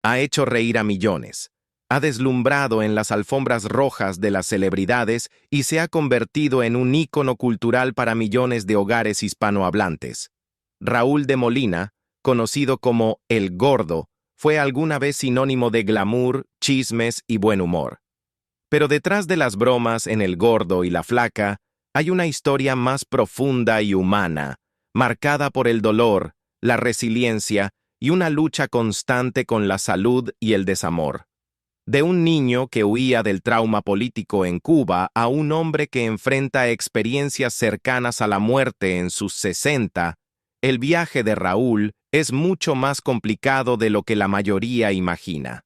Ha hecho reír a millones. Ha deslumbrado en las alfombras rojas de las celebridades y se ha convertido en un ícono cultural para millones de hogares hispanohablantes. Raúl de Molina, conocido como El Gordo, fue alguna vez sinónimo de glamour, chismes y buen humor. Pero detrás de las bromas en El Gordo y la Flaca, hay una historia más profunda y humana, marcada por el dolor, la resiliencia y una lucha constante con la salud y el desamor. De un niño que huía del trauma político en Cuba a un hombre que enfrenta experiencias cercanas a la muerte en sus 60, el viaje de Raúl es mucho más complicado de lo que la mayoría imagina.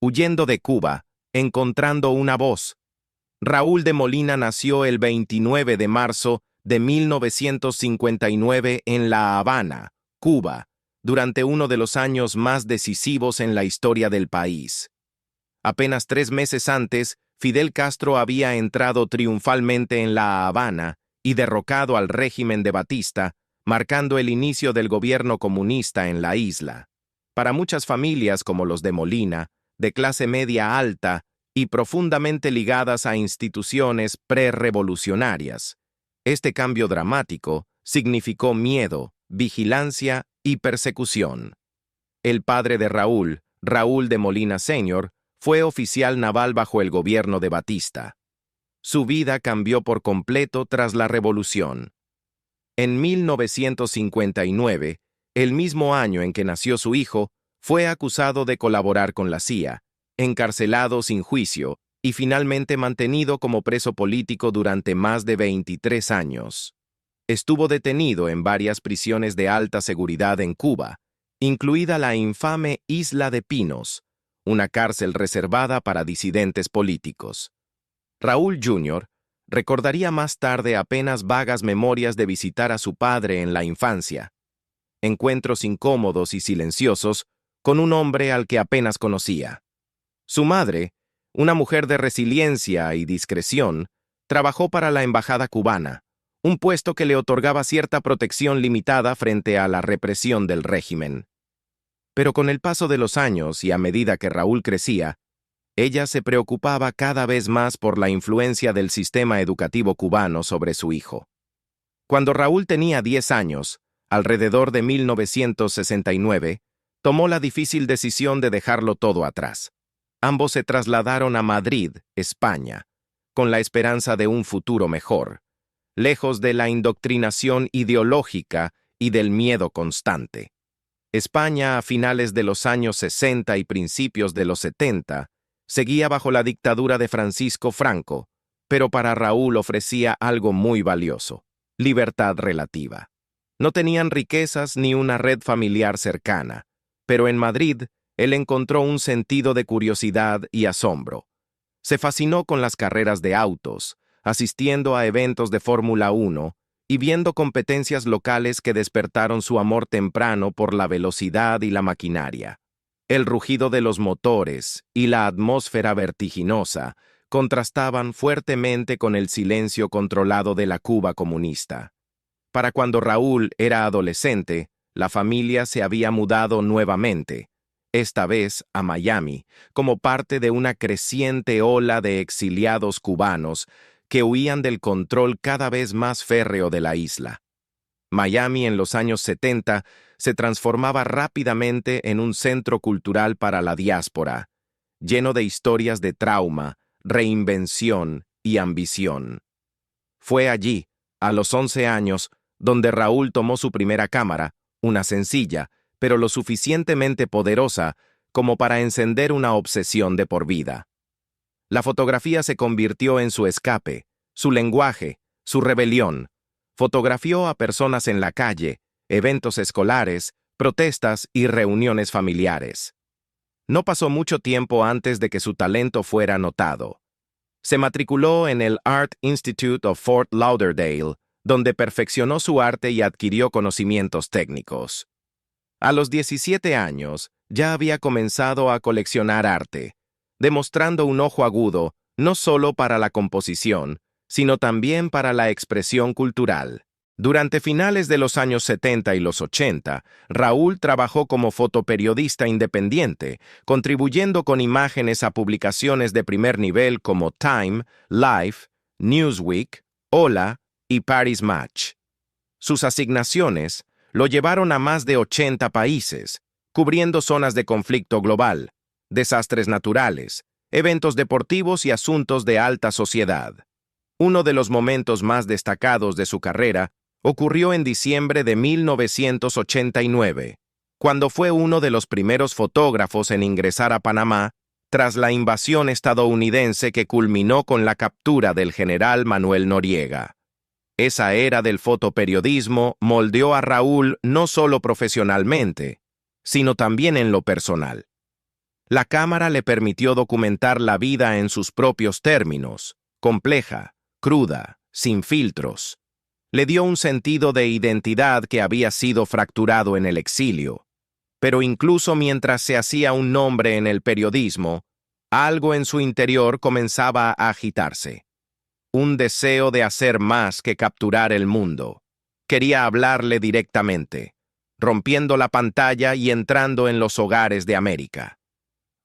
Huyendo de Cuba, encontrando una voz. Raúl de Molina nació el 29 de marzo de 1959 en La Habana, Cuba, durante uno de los años más decisivos en la historia del país. Apenas 3 meses antes, Fidel Castro había entrado triunfalmente en La Habana y derrocado al régimen de Batista, marcando el inicio del gobierno comunista en la isla. Para muchas familias como los de Molina, de clase media alta y profundamente ligadas a instituciones prerevolucionarias, este cambio dramático significó miedo, vigilancia y persecución. El padre de Raúl, Raúl de Molina Sr., fue oficial naval bajo el gobierno de Batista. Su vida cambió por completo tras la revolución. En 1959, el mismo año en que nació su hijo, fue acusado de colaborar con la CIA, encarcelado sin juicio y finalmente mantenido como preso político durante más de 23 años. Estuvo detenido en varias prisiones de alta seguridad en Cuba, incluida la infame Isla de Pinos, una cárcel reservada para disidentes políticos. Raúl Jr. recordaría más tarde apenas vagas memorias de visitar a su padre en la infancia, encuentros incómodos y silenciosos con un hombre al que apenas conocía. Su madre, una mujer de resiliencia y discreción, trabajó para la embajada cubana, un puesto que le otorgaba cierta protección limitada frente a la represión del régimen. Pero con el paso de los años y a medida que Raúl crecía, ella se preocupaba cada vez más por la influencia del sistema educativo cubano sobre su hijo. Cuando Raúl tenía 10 años, alrededor de 1969, tomó la difícil decisión de dejarlo todo atrás. Ambos se trasladaron a Madrid, España, con la esperanza de un futuro mejor, lejos de la indoctrinación ideológica y del miedo constante. España, a finales de los años 60 y principios de los 70, seguía bajo la dictadura de Francisco Franco, pero para Raúl ofrecía algo muy valioso: libertad relativa. No tenían riquezas ni una red familiar cercana, pero en Madrid él encontró un sentido de curiosidad y asombro. Se fascinó con las carreras de autos, asistiendo a eventos de Fórmula 1 y viendo competencias locales que despertaron su amor temprano por la velocidad y la maquinaria. El rugido de los motores y la atmósfera vertiginosa contrastaban fuertemente con el silencio controlado de la Cuba comunista. Para cuando Raúl era adolescente, la familia se había mudado nuevamente, esta vez a Miami, como parte de una creciente ola de exiliados cubanos que huían del control cada vez más férreo de la isla. Miami en los años 70 se transformaba rápidamente en un centro cultural para la diáspora, lleno de historias de trauma, reinvención y ambición. Fue allí, a los 11 años, donde Raúl tomó su primera cámara, una sencilla, pero lo suficientemente poderosa como para encender una obsesión de por vida. La fotografía se convirtió en su escape, su lenguaje, su rebelión. Fotografió a personas en la calle, eventos escolares, protestas y reuniones familiares. No pasó mucho tiempo antes de que su talento fuera notado. Se matriculó en el Art Institute of Fort Lauderdale, donde perfeccionó su arte y adquirió conocimientos técnicos. A los 17 años, ya había comenzado a coleccionar arte, demostrando un ojo agudo no solo para la composición, sino también para la expresión cultural. Durante finales de los años 70 y los 80, Raúl trabajó como fotoperiodista independiente, contribuyendo con imágenes a publicaciones de primer nivel como Time, Life, Newsweek, Hola y Paris Match. Sus asignaciones lo llevaron a más de 80 países, cubriendo zonas de conflicto global, desastres naturales, eventos deportivos y asuntos de alta sociedad. Uno de los momentos más destacados de su carrera ocurrió en diciembre de 1989, cuando fue uno de los primeros fotógrafos en ingresar a Panamá tras la invasión estadounidense que culminó con la captura del general Manuel Noriega. Esa era del fotoperiodismo moldeó a Raúl no solo profesionalmente, sino también en lo personal. La cámara le permitió documentar la vida en sus propios términos, compleja, cruda, sin filtros. Le dio un sentido de identidad que había sido fracturado en el exilio. Pero incluso mientras se hacía un nombre en el periodismo, algo en su interior comenzaba a agitarse. Un deseo de hacer más que capturar el mundo. Quería hablarle directamente, rompiendo la pantalla y entrando en los hogares de América.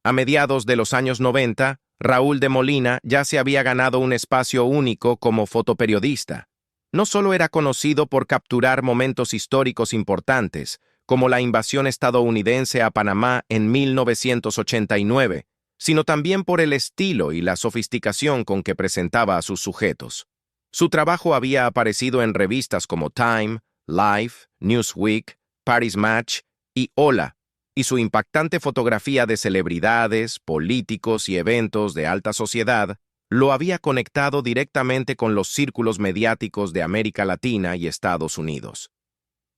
A mediados de los años 90, Raúl de Molina ya se había ganado un espacio único como fotoperiodista. No solo era conocido por capturar momentos históricos importantes, como la invasión estadounidense a Panamá en 1989, sino también por el estilo y la sofisticación con que presentaba a sus sujetos. Su trabajo había aparecido en revistas como Time, Life, Newsweek, Paris Match y Hola, y su impactante fotografía de celebridades, políticos y eventos de alta sociedad lo había conectado directamente con los círculos mediáticos de América Latina y Estados Unidos.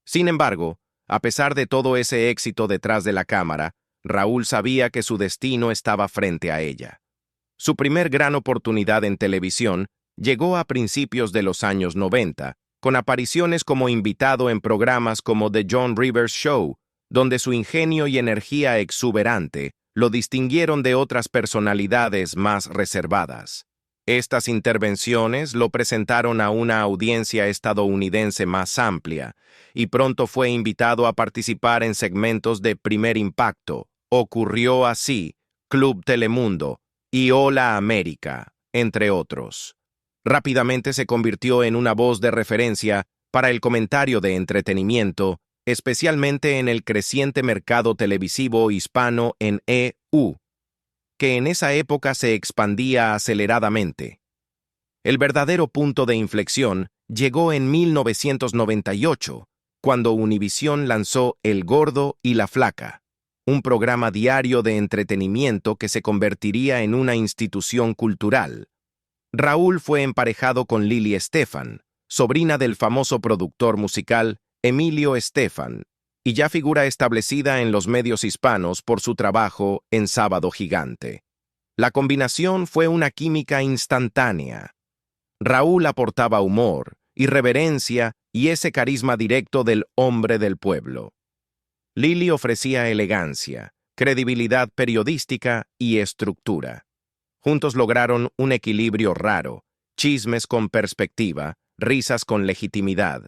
Sin embargo, a pesar de todo ese éxito detrás de la cámara, Raúl sabía que su destino estaba frente a ella. Su primer gran oportunidad en televisión llegó a principios de los años 90, con apariciones como invitado en programas como The Joan Rivers Show, donde su ingenio y energía exuberante lo distinguieron de otras personalidades más reservadas. Estas intervenciones lo presentaron a una audiencia estadounidense más amplia, y pronto fue invitado a participar en segmentos de primer impacto. Ocurrió así, Club Telemundo y Hola América, entre otros. Rápidamente se convirtió en una voz de referencia para el comentario de entretenimiento, especialmente en el creciente mercado televisivo hispano en EU, que en esa época se expandía aceleradamente. El verdadero punto de inflexión llegó en 1998, cuando Univisión lanzó El Gordo y la Flaca, un programa diario de entretenimiento que se convertiría en una institución cultural. Raúl fue emparejado con Lili Estefan, sobrina del famoso productor musical Emilio Estefan, y ya figura establecida en los medios hispanos por su trabajo en Sábado Gigante. La combinación fue una química instantánea. Raúl aportaba humor, irreverencia y ese carisma directo del hombre del pueblo. Lili ofrecía elegancia, credibilidad periodística y estructura. Juntos lograron un equilibrio raro, chismes con perspectiva, risas con legitimidad.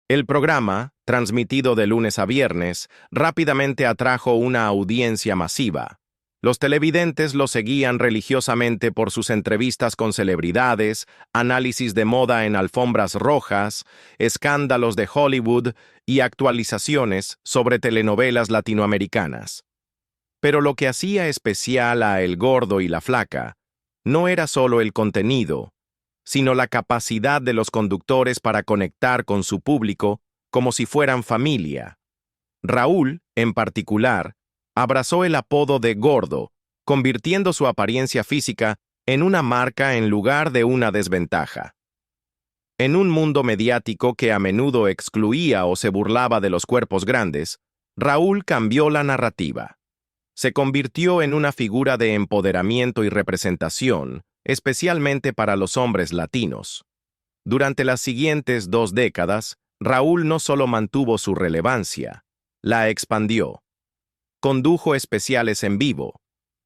El programa, transmitido de lunes a viernes, rápidamente atrajo una audiencia masiva. Los televidentes lo seguían religiosamente por sus entrevistas con celebridades, análisis de moda en alfombras rojas, escándalos de Hollywood y actualizaciones sobre telenovelas latinoamericanas. Pero lo que hacía especial a El Gordo y la Flaca no era solo el contenido, sino la capacidad de los conductores para conectar con su público como si fueran familia. Raúl, en particular, abrazó el apodo de Gordo, convirtiendo su apariencia física en una marca en lugar de una desventaja. En un mundo mediático que a menudo excluía o se burlaba de los cuerpos grandes, Raúl cambió la narrativa. Se convirtió en una figura de empoderamiento y representación, especialmente para los hombres latinos. Durante las siguientes 2 décadas, Raúl no solo mantuvo su relevancia, la expandió. Condujo especiales en vivo,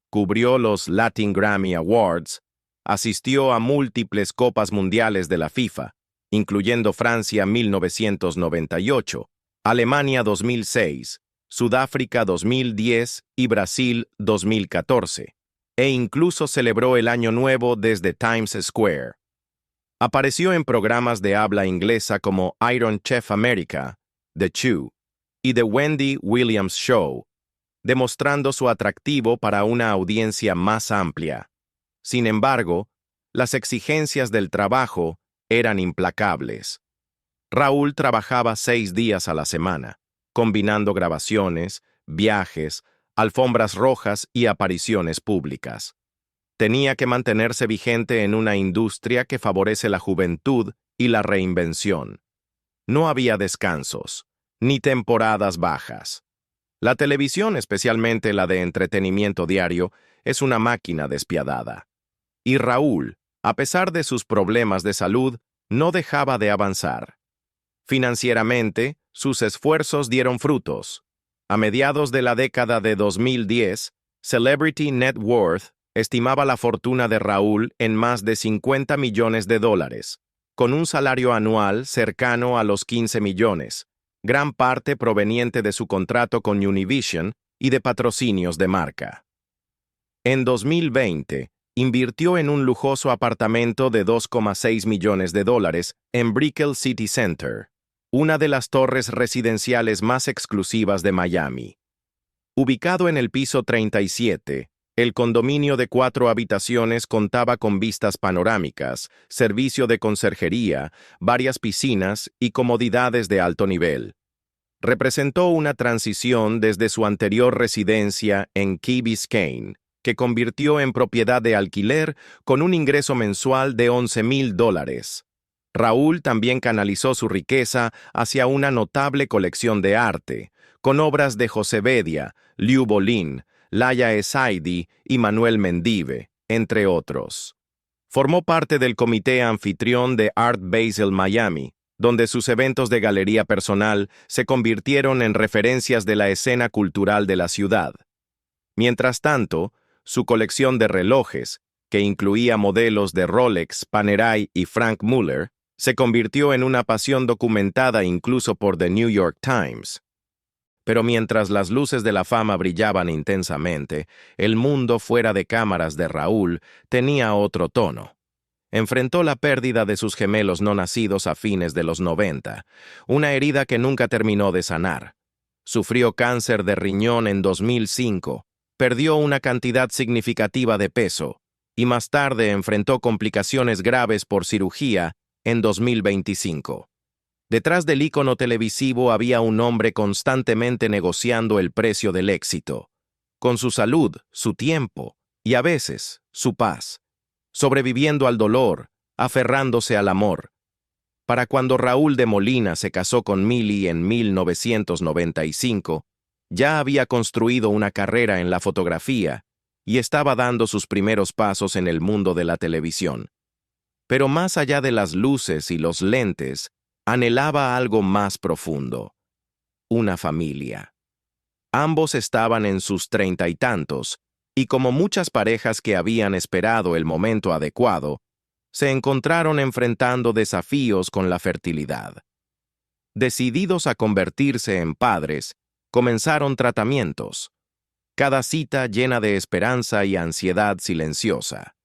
cubrió los Latin Grammy Awards, asistió a múltiples copas mundiales de la FIFA incluyendo Francia 1998, Alemania 2006, Sudáfrica 2010 y Brasil 2014, e incluso celebró el Año Nuevo desde Times Square. Apareció en programas de habla inglesa como Iron Chef America, The Chew, y The Wendy Williams Show, demostrando su atractivo para una audiencia más amplia. Sin embargo, las exigencias del trabajo eran implacables. Raúl trabajaba 6 días a la semana, combinando grabaciones, viajes, alfombras rojas y apariciones públicas. Tenía que mantenerse vigente en una industria que favorece la juventud y la reinvención. No había descansos, ni temporadas bajas. La televisión, especialmente la de entretenimiento diario, es una máquina despiadada. Y Raúl, a pesar de sus problemas de salud, no dejaba de avanzar. Financieramente, sus esfuerzos dieron frutos. A mediados de la década de 2010, Celebrity Net Worth estimaba la fortuna de Raúl en más de $50 millones, con un salario anual cercano a los 15 millones, gran parte proveniente de su contrato con Univision y de patrocinios de marca. En 2020, invirtió en un lujoso apartamento de $2,6 millones en Brickell City Center, una de las torres residenciales más exclusivas de Miami. Ubicado en el piso 37, el condominio de 4 habitaciones contaba con vistas panorámicas, servicio de conserjería, varias piscinas y comodidades de alto nivel. Representó una transición desde su anterior residencia en Key Biscayne, que convirtió en propiedad de alquiler con un ingreso mensual de $11,000. Raúl también canalizó su riqueza hacia una notable colección de arte, con obras de José Bedia, Liu Bolin, Laia Esaidi y Manuel Mendive, entre otros. Formó parte del comité anfitrión de Art Basel Miami, donde sus eventos de galería personal se convirtieron en referencias de la escena cultural de la ciudad. Mientras tanto, su colección de relojes, que incluía modelos de Rolex, Panerai y Frank Muller, se convirtió en una pasión documentada incluso por The New York Times. Pero mientras las luces de la fama brillaban intensamente, el mundo fuera de cámaras de Raúl tenía otro tono. Enfrentó la pérdida de sus gemelos no nacidos a fines de los 90, una herida que nunca terminó de sanar. Sufrió cáncer de riñón en 2005, perdió una cantidad significativa de peso, y más tarde enfrentó complicaciones graves por cirugía en 2025. Detrás del ícono televisivo había un hombre constantemente negociando el precio del éxito, con su salud, su tiempo y a veces su paz, sobreviviendo al dolor, aferrándose al amor. Para cuando Raúl de Molina se casó con Mili en 1995, ya había construido una carrera en la fotografía y estaba dando sus primeros pasos en el mundo de la televisión. Pero más allá de las luces y los lentes, anhelaba algo más profundo: una familia. Ambos estaban en sus 30 y tantos, y como muchas parejas que habían esperado el momento adecuado, se encontraron enfrentando desafíos con la fertilidad. Decididos a convertirse en padres, comenzaron tratamientos, cada cita llena de esperanza y ansiedad silenciosa.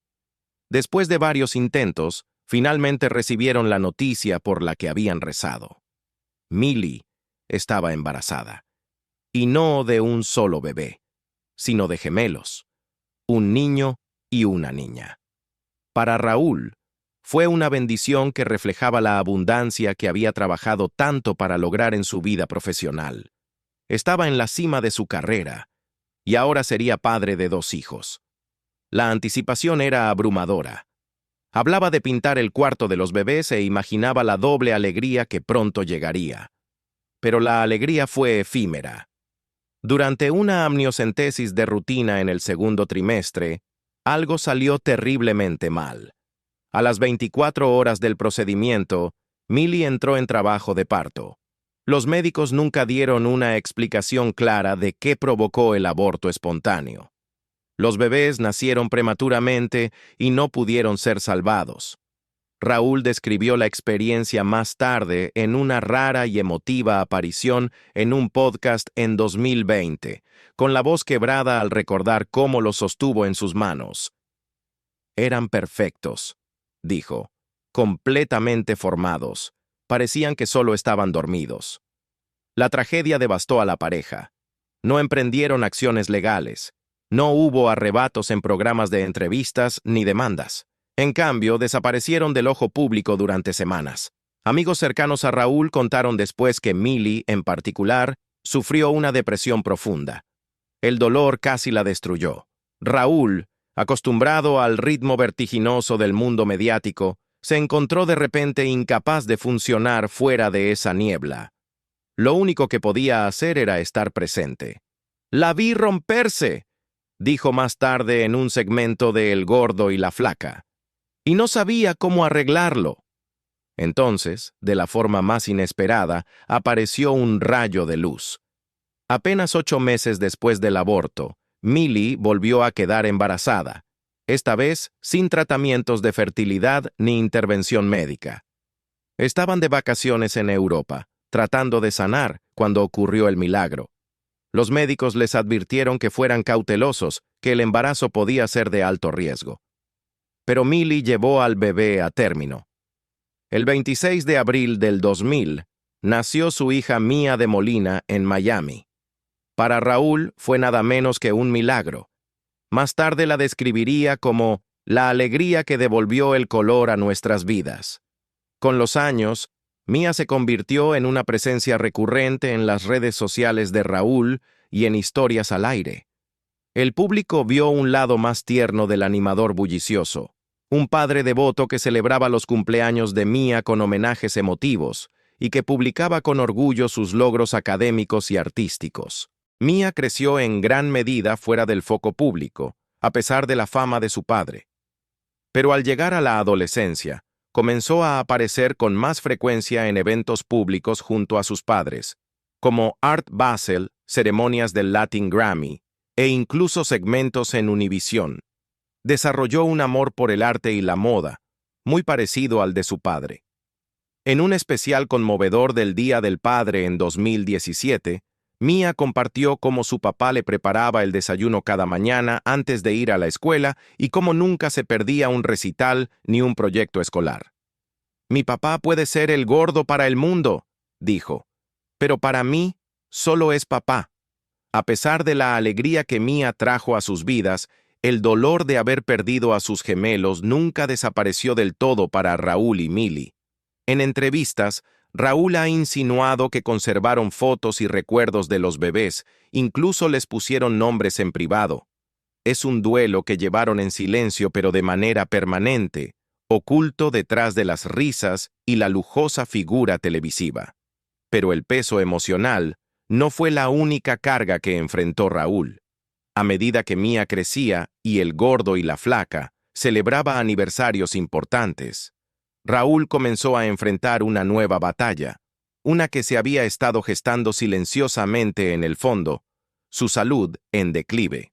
Después de varios intentos, finalmente recibieron la noticia por la que habían rezado. Mili estaba embarazada, y no de un solo bebé, sino de gemelos, un niño y una niña. Para Raúl, fue una bendición que reflejaba la abundancia que había trabajado tanto para lograr en su vida profesional. Estaba en la cima de su carrera, y ahora sería padre de 2 hijos. La anticipación era abrumadora. Hablaba de pintar el cuarto de los bebés e imaginaba la doble alegría que pronto llegaría. Pero la alegría fue efímera. Durante una amniocentesis de rutina en el segundo trimestre, algo salió terriblemente mal. A las 24 horas del procedimiento, Mili entró en trabajo de parto. Los médicos nunca dieron una explicación clara de qué provocó el aborto espontáneo. Los bebés nacieron prematuramente y no pudieron ser salvados. Raúl describió la experiencia más tarde en una rara y emotiva aparición en un podcast en 2020, con la voz quebrada al recordar cómo lo sostuvo en sus manos. Eran perfectos, dijo, completamente formados. Parecían que solo estaban dormidos. La tragedia devastó a la pareja. No emprendieron acciones legales. No hubo arrebatos en programas de entrevistas ni demandas. En cambio, desaparecieron del ojo público durante semanas. Amigos cercanos a Raúl contaron después que Milly, en particular, sufrió una depresión profunda. El dolor casi la destruyó. Raúl, acostumbrado al ritmo vertiginoso del mundo mediático, se encontró de repente incapaz de funcionar fuera de esa niebla. Lo único que podía hacer era estar presente. «La vi romperse», dijo más tarde en un segmento de El Gordo y la Flaca, «y no sabía cómo arreglarlo». Entonces, de la forma más inesperada, apareció un rayo de luz. Apenas 8 meses después del aborto, Milly volvió a quedar embarazada, esta vez sin tratamientos de fertilidad ni intervención médica. Estaban de vacaciones en Europa, tratando de sanar cuando ocurrió el milagro. Los médicos les advirtieron que fueran cautelosos, que el embarazo podía ser de alto riesgo. Pero Milly llevó al bebé a término. El 26 de abril del 2000, nació su hija Mía de Molina en Miami. Para Raúl fue nada menos que un milagro. Más tarde la describiría como la alegría que devolvió el color a nuestras vidas. Con los años, Mía se convirtió en una presencia recurrente en las redes sociales de Raúl y en historias al aire. El público vio un lado más tierno del animador bullicioso, un padre devoto que celebraba los cumpleaños de Mía con homenajes emotivos y que publicaba con orgullo sus logros académicos y artísticos. Mía creció en gran medida fuera del foco público, a pesar de la fama de su padre. Pero al llegar a la adolescencia, comenzó a aparecer con más frecuencia en eventos públicos junto a sus padres, como Art Basel, ceremonias del Latin Grammy, e incluso segmentos en Univisión. Desarrolló un amor por el arte y la moda, muy parecido al de su padre. En un especial conmovedor del Día del Padre en 2017, Mía compartió cómo su papá le preparaba el desayuno cada mañana antes de ir a la escuela y cómo nunca se perdía un recital ni un proyecto escolar. «Mi papá puede ser el gordo para el mundo», dijo, «pero para mí solo es papá». A pesar de la alegría que Mía trajo a sus vidas, el dolor de haber perdido a sus gemelos nunca desapareció del todo para Raúl y Milly. En entrevistas, Raúl ha insinuado que conservaron fotos y recuerdos de los bebés, incluso les pusieron nombres en privado. Es un duelo que llevaron en silencio pero de manera permanente, oculto detrás de las risas y la lujosa figura televisiva. Pero el peso emocional no fue la única carga que enfrentó Raúl. A medida que Mía crecía y El Gordo y la Flaca celebraba aniversarios importantes, Raúl comenzó a enfrentar una nueva batalla, una que se había estado gestando silenciosamente en el fondo, su salud en declive.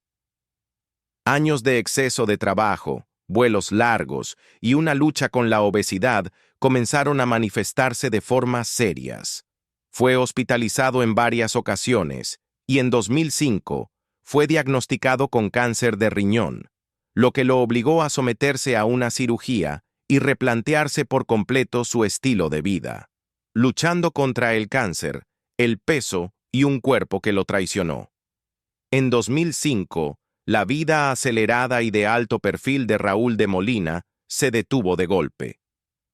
Años de exceso de trabajo, vuelos largos y una lucha con la obesidad comenzaron a manifestarse de formas serias. Fue hospitalizado en varias ocasiones y en 2005 fue diagnosticado con cáncer de riñón, lo que lo obligó a someterse a una cirugía y replantearse por completo su estilo de vida, luchando contra el cáncer, el peso y un cuerpo que lo traicionó. En 2005, la vida acelerada y de alto perfil de Raúl de Molina se detuvo de golpe.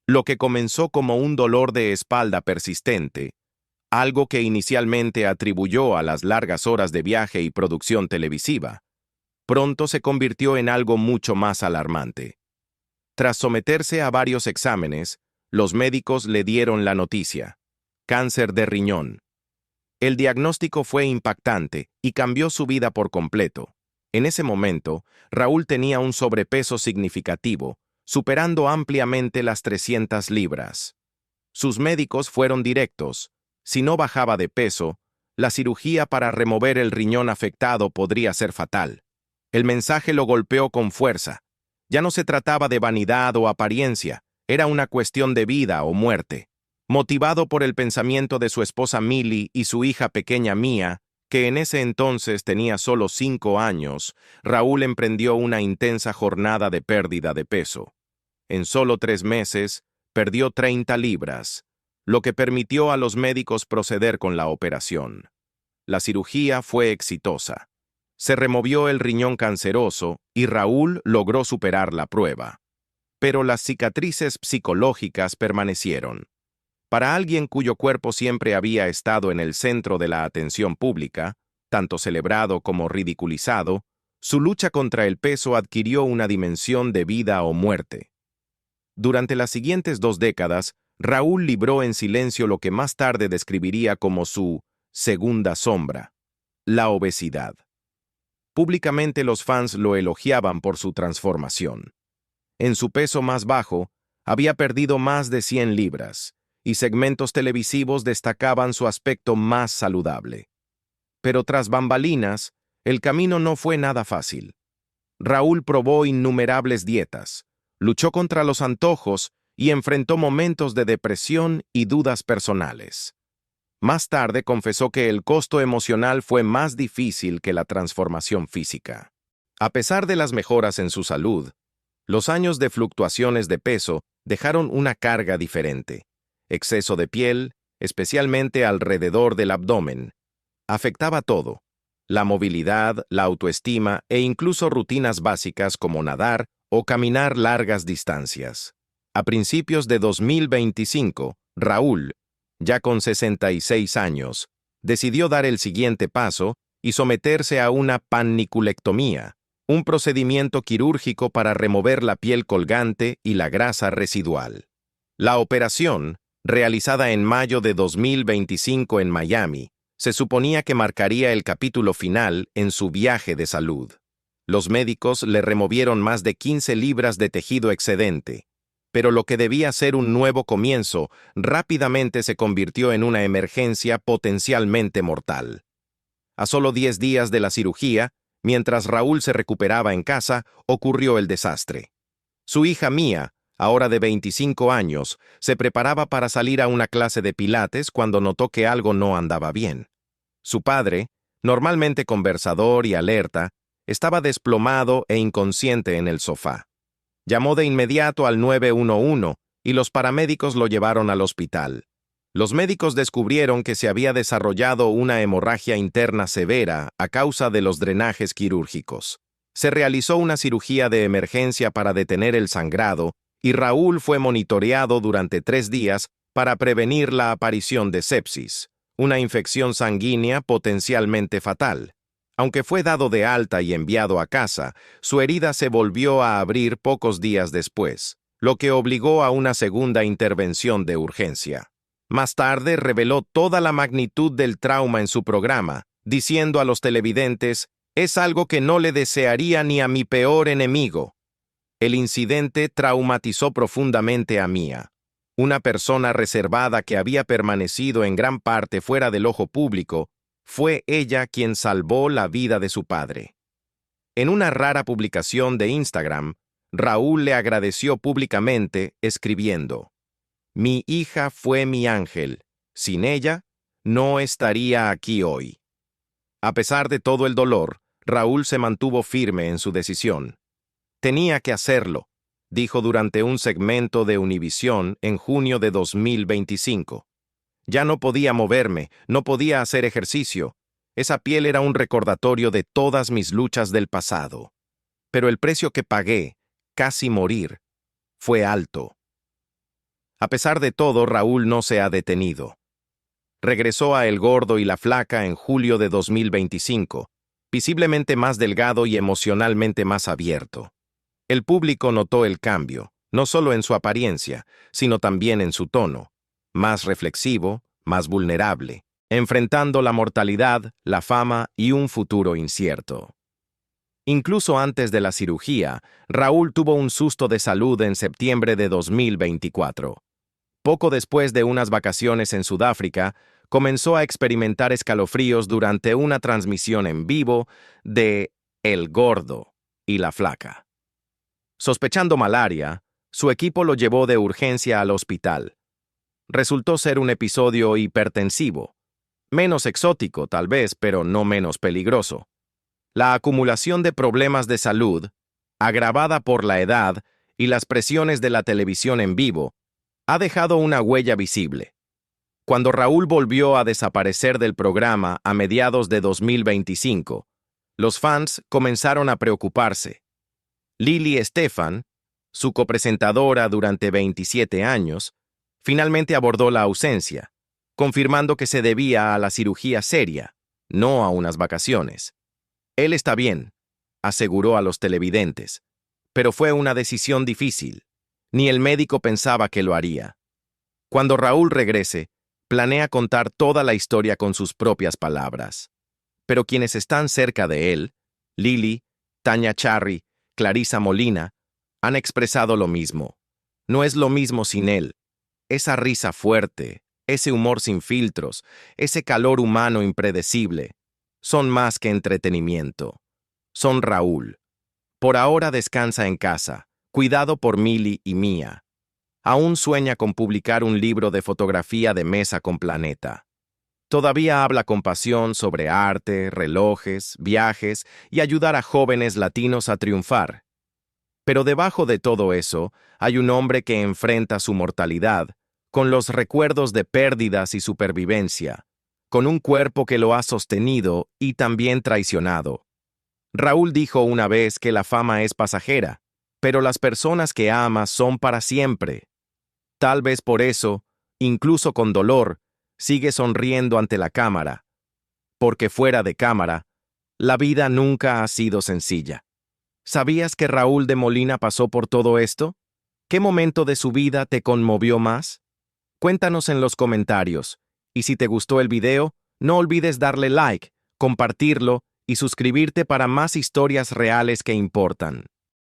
Lo que comenzó como un dolor de espalda persistente, algo que inicialmente atribuyó a las largas horas de viaje y producción televisiva, pronto se convirtió en algo mucho más alarmante. Tras someterse a varios exámenes, los médicos le dieron la noticia: cáncer de riñón. El diagnóstico fue impactante y cambió su vida por completo. En ese momento, Raúl tenía un sobrepeso significativo, superando ampliamente las 300 libras. Sus médicos fueron directos: si no bajaba de peso, la cirugía para remover el riñón afectado podría ser fatal. El mensaje lo golpeó con fuerza. Ya no se trataba de vanidad o apariencia, Era una cuestión de vida o muerte. Motivado por el pensamiento de su esposa Millie y su hija pequeña Mia, que en ese entonces tenía solo 5 años, Raúl emprendió una intensa jornada de pérdida de peso. En solo 3 meses, perdió 30 libras, lo que permitió a los médicos proceder con la operación. La cirugía fue exitosa. Se removió el riñón canceroso y Raúl logró superar la prueba. Pero las cicatrices psicológicas permanecieron. Para alguien cuyo cuerpo siempre había estado en el centro de la atención pública, tanto celebrado como ridiculizado, su lucha contra el peso adquirió una dimensión de vida o muerte. Durante las siguientes 2 décadas, Raúl libró en silencio lo que más tarde describiría como su segunda sombra, la obesidad. Públicamente los fans lo elogiaban por su transformación. En su peso más bajo, había perdido más de 100 libras, y segmentos televisivos destacaban su aspecto más saludable. Pero tras bambalinas, el camino no fue nada fácil. Raúl probó innumerables dietas, luchó contra los antojos y enfrentó momentos de depresión y dudas personales. Más tarde confesó que el costo emocional fue más difícil que la transformación física. A pesar de las mejoras en su salud, los años de fluctuaciones de peso dejaron una carga diferente. Exceso de piel, especialmente alrededor del abdomen, afectaba todo: la movilidad, la autoestima e incluso rutinas básicas como nadar o caminar largas distancias. A principios de 2025, Raúl, ya con 66 años, decidió dar el siguiente paso y someterse a una panniculectomía, un procedimiento quirúrgico para remover la piel colgante y la grasa residual. La operación, realizada en mayo de 2025 en Miami, se suponía que marcaría el capítulo final en su viaje de salud. Los médicos le removieron más de 15 libras de tejido excedente, pero lo que debía ser un nuevo comienzo rápidamente se convirtió en una emergencia potencialmente mortal. A solo 10 días de la cirugía, mientras Raúl se recuperaba en casa, ocurrió el desastre. Su hija Mia, ahora de 25 años, se preparaba para salir a una clase de pilates cuando notó que algo no andaba bien. Su padre, normalmente conversador y alerta, estaba desplomado e inconsciente en el sofá. Llamó de inmediato al 911 y los paramédicos lo llevaron al hospital. Los médicos descubrieron que se había desarrollado una hemorragia interna severa a causa de los drenajes quirúrgicos. Se realizó una cirugía de emergencia para detener el sangrado y Raúl fue monitoreado durante 3 días para prevenir la aparición de sepsis, una infección sanguínea potencialmente fatal. Aunque fue dado de alta y enviado a casa, su herida se volvió a abrir pocos días después, lo que obligó a una segunda intervención de urgencia. Más tarde reveló toda la magnitud del trauma en su programa, diciendo a los televidentes: «Es algo que no le desearía ni a mi peor enemigo». El incidente traumatizó profundamente a Mia, una persona reservada que había permanecido en gran parte fuera del ojo público. Fue ella quien salvó la vida de su padre. En una rara publicación de Instagram, Raúl le agradeció públicamente, escribiendo: «Mi hija fue mi ángel. Sin ella, no estaría aquí hoy». A pesar de todo el dolor, Raúl se mantuvo firme en su decisión. «Tenía que hacerlo», dijo durante un segmento de Univisión en junio de 2025. «Ya no podía moverme, no podía hacer ejercicio. Esa piel era un recordatorio de todas mis luchas del pasado. Pero el precio que pagué, casi morir, fue alto». A pesar de todo, Raúl no se ha detenido. Regresó a El Gordo y la Flaca en julio de 2025, visiblemente más delgado y emocionalmente más abierto. El público notó el cambio, no solo en su apariencia, sino también en su tono, más reflexivo, más vulnerable, enfrentando la mortalidad, la fama y un futuro incierto. Incluso antes de la cirugía, Raúl tuvo un susto de salud en septiembre de 2024. Poco después de unas vacaciones en Sudáfrica, comenzó a experimentar escalofríos durante una transmisión en vivo de El Gordo y la Flaca. Sospechando malaria, Su equipo lo llevó de urgencia al hospital. Resultó ser un episodio hipertensivo. Menos exótico, tal vez, pero no menos peligroso. La acumulación de problemas de salud, agravada por la edad y las presiones de la televisión en vivo, ha dejado una huella visible. Cuando Raúl volvió a desaparecer del programa a mediados de 2025, los fans comenzaron a preocuparse. Lily Estefan, su copresentadora durante 27 años, finalmente abordó la ausencia, confirmando que se debía a la cirugía seria, no a unas vacaciones. Él está bien, aseguró a los televidentes, pero fue una decisión difícil. Ni el médico pensaba que lo haría. Cuando Raúl regrese, planea contar toda la historia con sus propias palabras. Pero quienes están cerca de él, Lily, Tania Charry, Clarisa Molina, han expresado lo mismo. No es lo mismo sin él. Esa risa fuerte, ese humor sin filtros, ese calor humano impredecible, son más que entretenimiento. Son Raúl. Por ahora descansa en casa, cuidado por Mili y Mía. Aún sueña con publicar un libro de fotografía de mesa con Planeta. Todavía habla con pasión sobre arte, relojes, viajes y ayudar a jóvenes latinos a triunfar. Pero debajo de todo eso, hay un hombre que enfrenta su mortalidad, con los recuerdos de pérdidas y supervivencia, con un cuerpo que lo ha sostenido y también traicionado. Raúl dijo una vez que la fama es pasajera, pero las personas que amas son para siempre. Tal vez por eso, incluso con dolor, sigue sonriendo ante la cámara, porque fuera de cámara, la vida nunca ha sido sencilla. ¿Sabías que Raúl de Molina pasó por todo esto? ¿Qué momento de su vida te conmovió más? Cuéntanos en los comentarios, y si te gustó el video, no olvides darle like, compartirlo y suscribirte para más historias reales que importan.